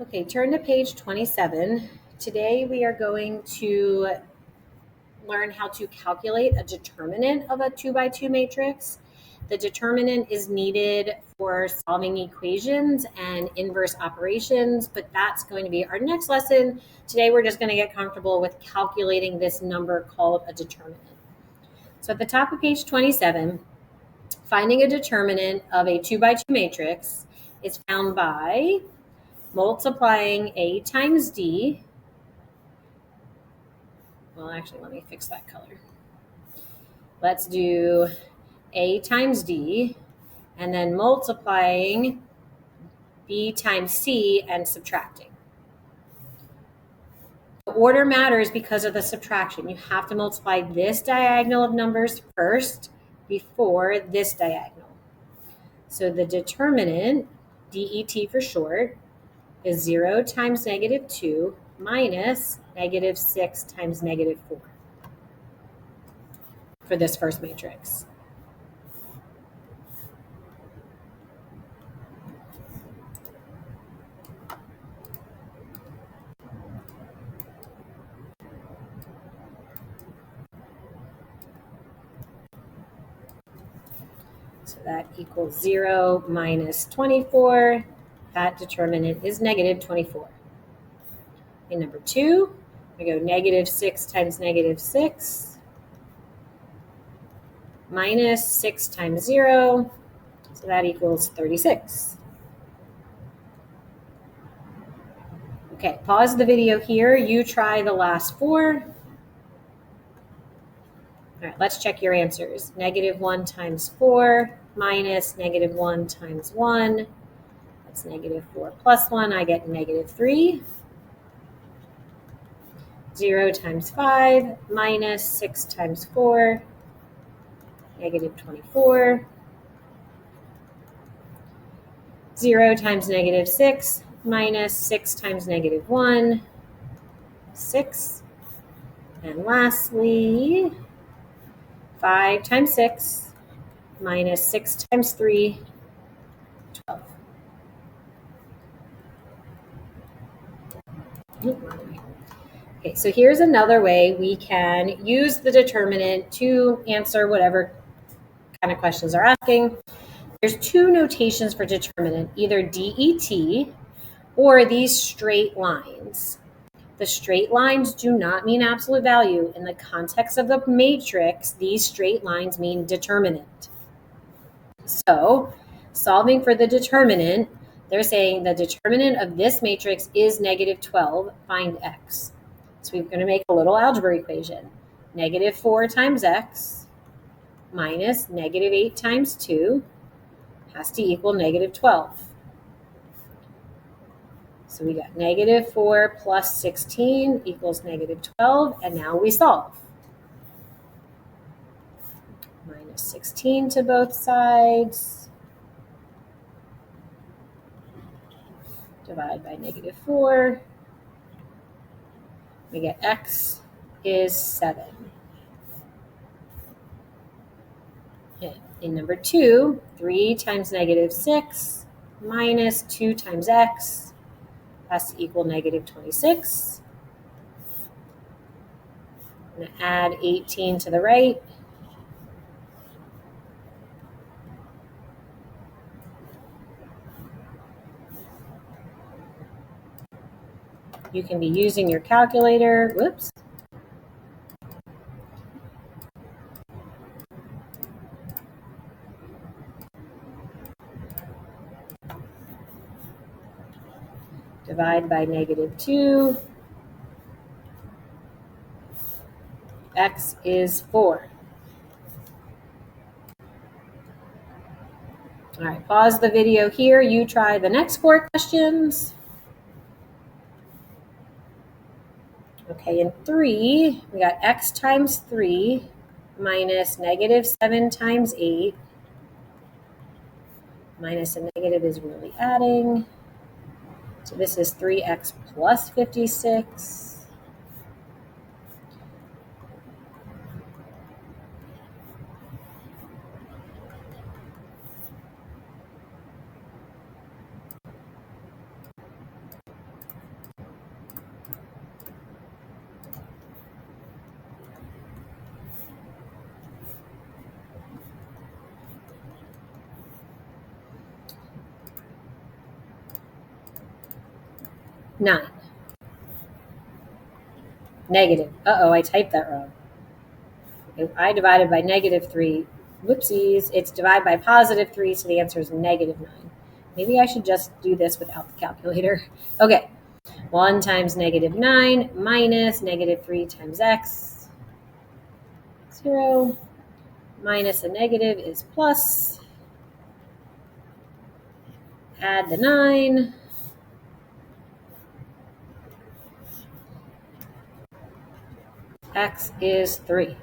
Okay, turn to page 27. Today we are going to learn how to calculate a determinant of a 2x2 matrix. The determinant is needed for solving equations and inverse operations, but that's going to be our next lesson. Today we're just going to get comfortable with calculating this number called a determinant. So at the top of page 27, finding a determinant of a 2x2 matrix is found by multiplying A times D. Well, actually, let me fix that color. Let's do A times D and then multiplying B times C and subtracting. The order matters because of the subtraction. You have to multiply this diagonal of numbers first before this diagonal. So the determinant, DET for short, is 0 times -2 minus -6 times -4 for this first matrix. So that equals 0 minus 24. That determinant is -24. In number 2, we go -6 times -6 minus 6 times 0. So that equals 36. Okay, pause the video here. You try the last 4. All right, let's check your answers. -1 times 4 minus -1 times 1. That's -4 plus 1. I get -3. 0 times 5 minus 6 times 4, -24. 0 times -6 minus 6 times -1, 6. And lastly, 5 times 6 minus 6 times 3, 12. Okay, so here's another way we can use the determinant to answer whatever kind of questions are asking. There's 2 notations for determinant, either DET or these straight lines. The straight lines do not mean absolute value. In the context of the matrix, these straight lines mean determinant. So, solving for the determinant, they're saying the determinant of this matrix is -12, find x. So we're going to make a little algebra equation. -4 times x minus -8 times 2 has to equal -12. So we got -4 plus 16 equals -12, and now we solve. Minus 16 to both sides. Divide by -4. We get x is 7. Okay. In number 2, 3 times -6 minus 2 times x has to equal -26. I'm going to add 18 to the right. You can be using your calculator. Whoops. Divide by -2. X is 4. All right, pause the video here. You try the next 4 questions. Okay, in 3, we got x times 3 minus -7 times 8. Minus a negative is really adding. So this is 3x plus 56. 9. Negative. Uh-oh, I typed that wrong. I divided by -3. Whoopsies. It's divided by +3, so the answer is -9. Maybe I should just do this without the calculator. Okay. 1 times -9 minus -3 times x. 0 minus a negative is plus. Add the 9. X is 3.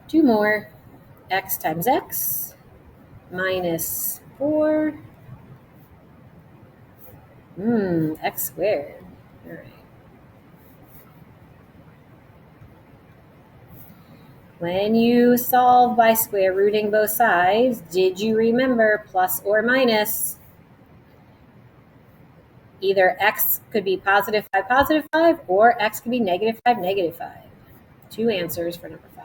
Two more. X times x minus 4. X squared. All right. When you solve by square rooting both sides, did you remember plus or minus? Either x could be +5, +5, or x could be -5, -5. Two answers for number 5.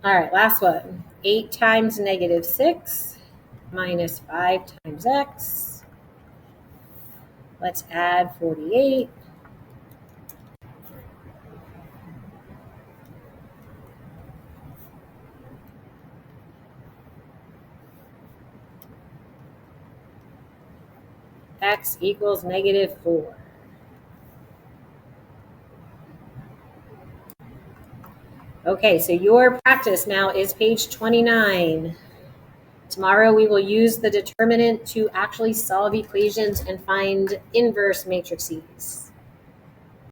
All right, last one. 8 times -6 minus 5 times x. Let's add 48. X equals -4. Okay, so your practice now is page 29. Tomorrow we will use the determinant to actually solve equations and find inverse matrices.